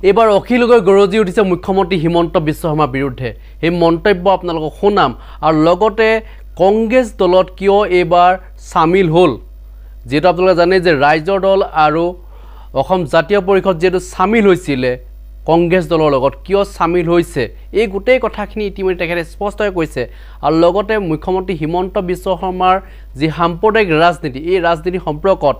এইবাৰ অখিল গগৈ গৰজি উঠিছে মুখ্যমন্ত্ৰী হিমন্ত বিশ্ব শৰ্মাৰ বিৰুদ্ধে। এই মন্তব্য আপোনালোকক শুনাম আৰু লগতে কংগ্ৰেছ দলত কিয় এইবাৰ সামিল হ'ল, যেহেতু আপোনালোকে জানে যে ৰাইজৰ দল আৰু অসম জাতীয় পৰিষদ যেহেতু সামিল হৈছিলে কংগ্ৰেছ দলৰ লগত, কিয় সামিল হৈছে এই গোটেই কথাখিনি ইতিমধ্যে তেখেতে স্পষ্টকৈ কৈছে। আৰু লগতে মুখ্যমন্ত্ৰী হিমন্ত বিশ্ব শৰ্মাৰ যি সাম্প্ৰদায়িক ৰাজনীতি, এই ৰাজনীতি সম্পৰ্কত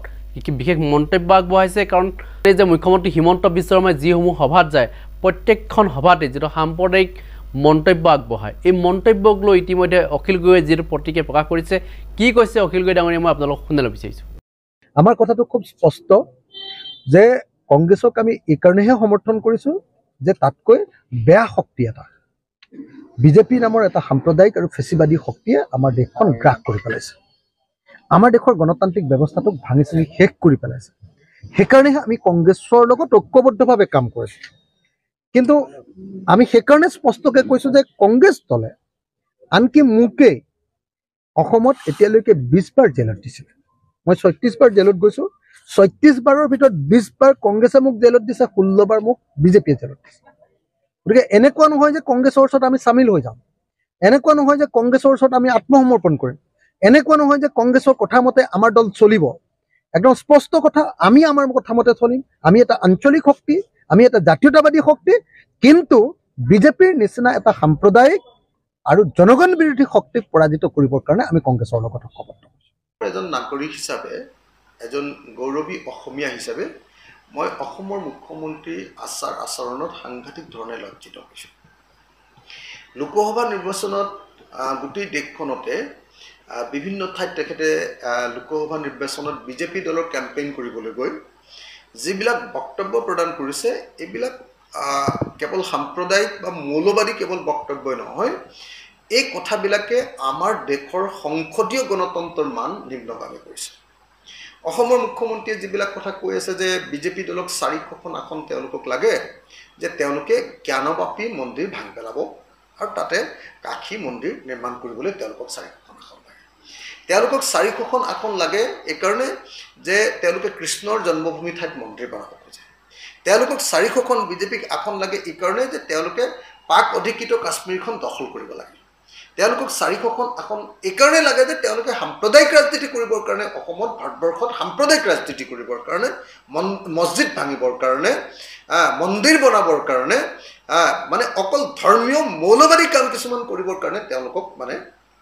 বিশেষ মন্তব্য আগবঢ়াইছে। কাৰণ এই যে মুখ্যমন্ত্ৰী হিমন্ত বিশ্ব শৰ্মাই যিসমূহ সভাত যায় প্ৰত্যেকখন সভাতে যিটো সাম্প্ৰদায়িক মন্তব্য আগবঢ়ায়, এই মন্তব্যক লৈ ইতিমধ্যে অখিল গগৈয়ে যিটো প্ৰতিক্ৰিয়া প্ৰকাশ কৰিছে, কি কৈছে অখিল গগৈ ডাঙৰীয়া, মই আপোনালোকক শুনাব বিচাৰিছোঁ। আমাৰ কথাটো খুব স্পষ্ট যে কংগ্ৰেছক আমি এই কাৰণেহে সমৰ্থন কৰিছোঁ যে তাতকৈ বেয়া শক্তি এটা, বিজেপি নামৰ এটা সাম্প্ৰদায়িক আৰু ফেচিবাদী শক্তিয়ে আমাৰ দেশখন গ্ৰাস কৰি পেলাইছে, আমাৰ দেশৰ গণতান্ত্ৰিক ব্যৱস্থাটোক ভাঙি চিঙি শেষ কৰি পেলাইছে। সেইকাৰণেহে আমি কংগ্ৰেছৰ লগত ঐক্যবদ্ধভাৱে কাম কৰিছোঁ। কিন্তু আমি সেইকাৰণে স্পষ্টকৈ কৈছোঁ যে কংগ্ৰেছ দলে আনকি মোকেই অসমত এতিয়ালৈকে 20 বাৰ জেলত দিছিলে। মই 36 বাৰ জেলত গৈছোঁ। 36 বাৰৰ ভিতৰত 20 বাৰ কংগ্ৰেছে মোক জেলত দিছে, 16 বাৰ মোক বিজেপিয়ে জেলত দিছে। গতিকে এনেকুৱা নহয় যে কংগ্ৰেছৰ ওচৰত আমি চামিল হৈ যাম, এনেকুৱা নহয় যে কংগ্ৰেছৰ ওচৰত আমি আত্মসমৰ্পণ কৰিম, এনেকুৱা নহয় যে কংগ্ৰেছৰ কথা মতে আমাৰ দল চলিব। একদম স্পষ্ট কথা, আমি আমাৰ কথা মতে চলিম। আমি এটা আঞ্চলিক শক্তি, আমি এটা জাতীয়তাবাদী শক্তি, কিন্তু বিজেপিৰ নিচিনা এটা সাম্প্ৰদায়িক আৰু জনগণ বিৰোধী শক্তিক পৰাজিত কৰিবৰ কাৰণে আমি কংগ্ৰেছৰ লগত ঐক্যবদ্ধ। এজন নাগৰিক হিচাপে, এজন গৌৰৱী অসমীয়া হিচাপে মই অসমৰ মুখ্যমন্ত্ৰীৰ আচাৰ আচৰণত সাংঘাতিক ধৰণে লজ্জিত হৈছোঁ। লোকসভা নিৰ্বাচনত গোটেই দেশখনতে বিভিন্ন ঠাইত তেখেতে লোকসভা নিৰ্বাচনত বিজেপি দলৰ কেম্পেইন কৰিবলৈ গৈ যিবিলাক বক্তব্য প্ৰদান কৰিছে, এইবিলাক কেৱল সাম্প্ৰদায়িক বা মৌলবাদী কেৱল বক্তব্যই নহয়, এই কথাবিলাকে আমাৰ দেশৰ সংসদীয় গণতন্ত্ৰৰ মান নিম্নগামী কৰিছে। অসমৰ মুখ্যমন্ত্ৰীয়ে যিবিলাক কথা কৈ আছে যে বিজেপি দলক 400খন আসন তেওঁলোকক লাগে, যে তেওঁলোকে জ্ঞানবাপী মন্দিৰ ভাঙি পেলাব আৰু তাতে কাশী মন্দিৰ নিৰ্মাণ কৰিবলৈ তেওঁলোকক 400খন আসন লাগে। তেওঁলোকক 400খন আসন লাগে এইকাৰণে যে তেওঁলোকে কৃষ্ণৰ জন্মভূমি ঠাইত মন্দিৰ বনাব খোজে। তেওঁলোকক 400খন বিজেপিক আসন লাগে এইকাৰণে যে তেওঁলোকে পাক অধিকৃত কাশ্মীৰখন দখল কৰিব লাগে। তেওঁলোকক 400খন আসন এইকাৰণে লাগে যে তেওঁলোকে সাম্প্ৰদায়িক ৰাজনীতি কৰিবৰ কাৰণে, অসমত ভাৰতবৰ্ষত সাম্প্ৰদায়িক ৰাজনীতি কৰিবৰ কাৰণে, মছজিদ ভাঙিবৰ কাৰণে, মন্দিৰ বনাবৰ কাৰণে, মানে অকল ধৰ্মীয় মৌলবাদী কাম কিছুমান কৰিবৰ কাৰণে তেওঁলোকক মানে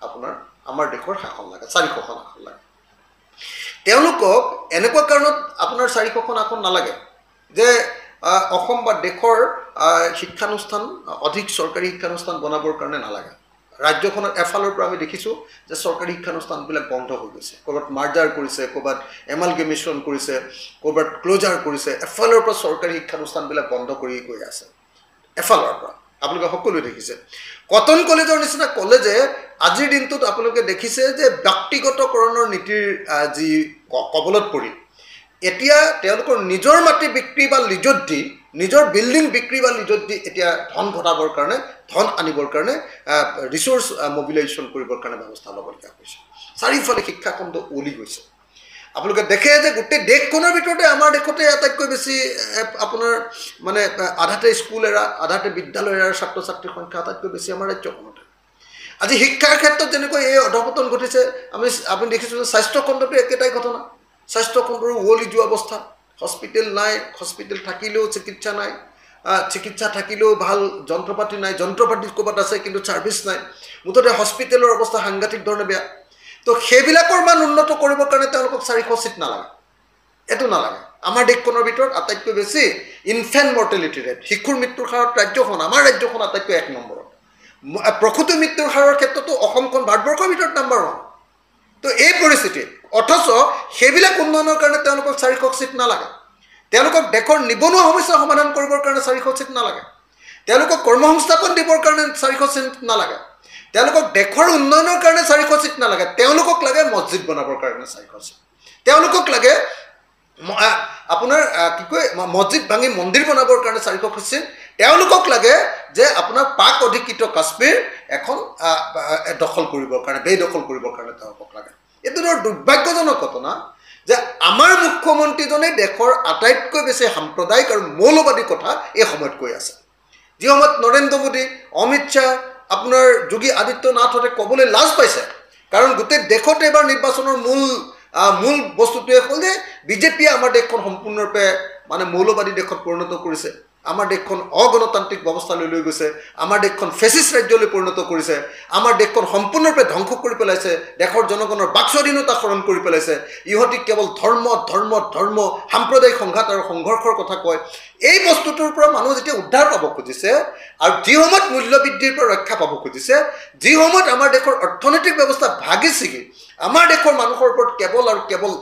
আপোনাৰ আমাৰ দেশৰ শাসন লাগে, 400খন আসন লাগে। তেওঁলোকক এনেকুৱা কাৰণত আপোনাৰ 400খন আসন নালাগে যে অসম বা দেশৰ শিক্ষানুষ্ঠান, অধিক চৰকাৰী শিক্ষানুষ্ঠান বনাবৰ কাৰণে নালাগে। ৰাজ্যখনত এফালৰ পৰা আমি দেখিছোঁ যে চৰকাৰী শিক্ষানুষ্ঠানবিলাক বন্ধ হৈ গৈছে, ক'ৰবাত মাৰ্জাৰ কৰিছে, ক'ৰবাত এমালগেমেশ্যন কৰিছে, ক'ৰবাত ক্ল'জাৰ কৰিছে। এফালৰ পৰা চৰকাৰী শিক্ষানুষ্ঠানবিলাক বন্ধ কৰি গৈ আছে, এফালৰ পৰা আপোনালোকে সকলোৱে দেখিছে। কটন কলেজৰ নিচিনা কলেজে আজিৰ দিনটোত আপোনালোকে দেখিছে যে ব্যক্তিগতকৰণৰ নীতিৰ যি কবলত পৰি এতিয়া তেওঁলোকৰ নিজৰ মাটি বিক্ৰী বা লিজত দি, নিজৰ বিল্ডিং বিক্ৰী বা লিজত দি এতিয়া ধন ঘটাবৰ কাৰণে, ধন আনিবৰ কাৰণে, ৰিচোৰ্চ মবিলাইজেশ্যন কৰিবৰ কাৰণে ব্যৱস্থা ল'বলগীয়া হৈছে। চাৰিওফালে শিক্ষাখণ্ড ওলি গৈছে। আপোনালোকে দেখে যে গোটেই দেশখনৰ ভিতৰতে আমাৰ দেশতে আটাইতকৈ বেছি আপোনাৰ মানে আধাতে স্কুল এৰা, আধাতে বিদ্যালয় এৰাৰ ছাত্ৰ ছাত্ৰীৰ সংখ্যা আটাইতকৈ বেছি আমাৰ ৰাজ্যখনতে। আজি শিক্ষাৰ ক্ষেত্ৰত যেনেকৈ এই অধপতন ঘটিছে, আপুনি দেখিছোঁ যে স্বাস্থ্যখণ্ডতো একেটাই ঘটনা। স্বাস্থ্যখণ্ডৰো উৱলি যোৱা অৱস্থা, হস্পিটেল নাই, হস্পিটেল থাকিলেও চিকিৎসা নাই, চিকিৎসা থাকিলেও ভাল যন্ত্ৰপাতি নাই, যন্ত্ৰপাতি ক'ৰবাত আছে কিন্তু ছাৰ্ভিচ নাই। মুঠতে হস্পিটেলৰ অৱস্থা সাংঘাতিক ধৰণে বেয়া। তো সেইবিলাকৰ মান উন্নত কৰিবৰ কাৰণে তেওঁলোকক 400 চিট নালাগে, এইটো নালাগে। আমাৰ দেশখনৰ ভিতৰত আটাইতকৈ বেছি ইনফেণ্ট মৰ্টেলিটি ৰেট, শিশুৰ মৃত্যুৰ হাৰত ৰাজ্যখন, আমাৰ ৰাজ্যখন আটাইতকৈ 1 নম্বৰত। প্ৰসূতি মৃত্যুৰ হাৰৰ ক্ষেত্ৰতো অসমখন ভাৰতবৰ্ষৰ ভিতৰত নম্বৰ 1। তো এই পৰিস্থিতি, অথচ সেইবিলাক উন্নয়নৰ কাৰণে তেওঁলোকক 400 চিট নালাগে। তেওঁলোকক দেশৰ নিবনুৱা সমস্যা সমাধান কৰিবৰ কাৰণে 400 চিট নালাগে। তেওঁলোকক কৰ্মসংস্থাপন দিবৰ কাৰণে 400 চিট নালাগে। তেওঁলোকক দেশৰ উন্নয়নৰ কাৰণে 400 চিট নালাগে। তেওঁলোকক লাগে মছজিদ বনাবৰ কাৰণে 400 চিট। তেওঁলোকক লাগে আপোনাৰ কি কয় মছজিদ ভাঙি মন্দিৰ বনাবৰ কাৰণে 400 চিট। তেওঁলোকক লাগে যে আপোনাৰ পাক অধিকৃত কাশ্মীৰ এখন দখল কৰিবৰ কাৰণে, বেদখল কৰিবৰ কাৰণে তেওঁলোকক লাগে। এইটো দুৰ্ভাগ্যজনক ঘটনা যে আমাৰ মুখ্যমন্ত্ৰীজনে দেশৰ আটাইতকৈ বেছি সাম্প্ৰদায়িক আৰু মৌলবাদী কথা এই সময়ত কৈ আছে যি সময়ত নৰেন্দ্ৰ মোদী অমিত শ্বাহ আপোনাৰ যোগী আদিত্যনাথহঁতে ক'বলৈ লাজ পাইছে কাৰণ গোটেই দেশতে এবাৰ নিৰ্বাচনৰ মূল বস্তুটোৱে হ'ল যে বিজেপিয়ে আমাৰ দেশখন সম্পূৰ্ণৰূপে মানে মৌলবাদী দেশত পৰিণত কৰিছে আমাৰ দেশখন অগণতান্ত্ৰিক ব্যৱস্থালৈ লৈ গৈছে আমাৰ দেশখন ফেচিষ্ট ৰাজ্যলৈ পৰিণত কৰিছে আমাৰ দেশখন সম্পূৰ্ণৰূপে ধ্বংস কৰি পেলাইছে দেশৰ জনগণৰ বাক স্বাধীনতা হৰণ কৰি পেলাইছে ইহঁতি কেৱল ধৰ্ম সাম্প্ৰদায়িক সংঘাত আৰু সংঘৰ্ষৰ কথা কয় এই বস্তুটোৰ পৰা মানুহ যেতিয়া উদ্ধাৰ পাব খুজিছে আৰু যি সময়ত মূল্যবৃদ্ধিৰ পৰা ৰক্ষা পাব খুজিছে যি সময়ত আমাৰ দেশৰ অৰ্থনৈতিক ব্যৱস্থা ভাগি ছিগি আমাৰ দেশৰ মানুহৰ ওপৰত কেৱল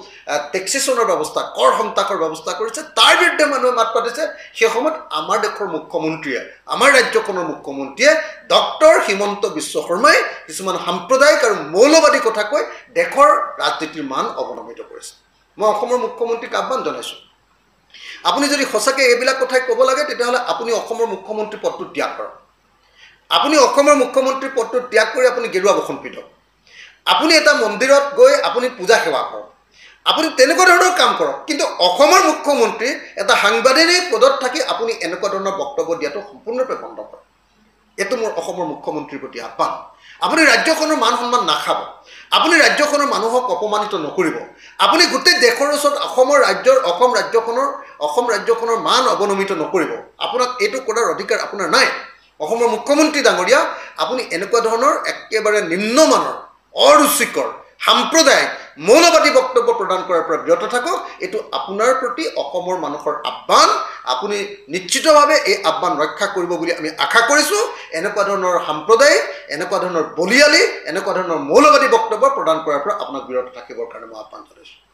টেক্সেশ্যনৰ ব্যৱস্থা কৰ সন্তাসৰ ব্যৱস্থা কৰিছে তাৰ বিৰুদ্ধে মানুহে মাত পাতিছে সেই সময়ত আমাৰ দেশৰ মুখ্যমন্ত্ৰীয়ে আমাৰ ৰাজ্যখনৰ মুখ্যমন্ত্ৰীয়ে ডক্টৰ হিমন্ত বিশ্ব শৰ্মাই কিছুমান সাম্প্ৰদায়িক আৰু মৌলবাদী কথা কৈ দেশৰ ৰাজনীতিৰ মান অৱনমিত কৰিছে মই অসমৰ মুখ্যমন্ত্ৰীক আহ্বান জনাইছোঁ আপুনি যদি সঁচাকৈ এইবিলাক কথাই ক'ব লাগে তেতিয়াহ'লে আপুনি অসমৰ মুখ্যমন্ত্ৰী পদটো ত্যাগ কৰক আপুনি অসমৰ মুখ্যমন্ত্ৰী পদটো ত্যাগ কৰি আপুনি গেৰুৱা বসন পিন্ধক আপুনি এটা মন্দিৰত গৈ আপুনি পূজা সেৱা কৰক আপুনি তেনেকুৱা ধৰণৰ কাম কৰক কিন্তু অসমৰ মুখ্যমন্ত্ৰী এটা সাংবাদিক পদত থাকি আপুনি এনেকুৱা ধৰণৰ বক্তব্য দিয়াটো সম্পূৰ্ণৰূপে বন্ধ কৰক এইটো মোৰ অসমৰ মুখ্যমন্ত্ৰীৰ প্ৰতি আহ্বান আপুনি ৰাজ্যখনৰ মান সন্মান নাখাব আপুনি ৰাজ্যখনৰ মানুহক অপমানিত নকৰিব আপুনি গোটেই দেশৰ ওচৰত অসম ৰাজ্যখনৰ মান অৱনমিত নকৰিব আপোনাক এইটো কৰাৰ অধিকাৰ আপোনাৰ নাই অসমৰ মুখ্যমন্ত্ৰী ডাঙৰীয়া আপুনি এনেকুৱা ধৰণৰ একেবাৰে নিম্নমানৰ অৰুচিকৰ সাম্প্ৰদায়িক মৌলবাদী বক্তব্য প্ৰদান কৰাৰ পৰা বিৰত থাকক এইটো আপোনাৰ প্ৰতি অসমৰ মানুহৰ আহ্বান আপুনি নিশ্চিতভাৱে এই আহ্বান ৰক্ষা কৰিব বুলি আমি আশা কৰিছোঁ এনেকুৱা ধৰণৰ সাম্প্ৰদায়িক এনেকুৱা ধৰণৰ বলিয়ালি এনেকুৱা ধৰণৰ মৌলবাদী বক্তব্য প্ৰদান কৰাৰ পৰা আপোনাক বিৰত থাকিবৰ কাৰণে মই আহ্বান জনাইছোঁ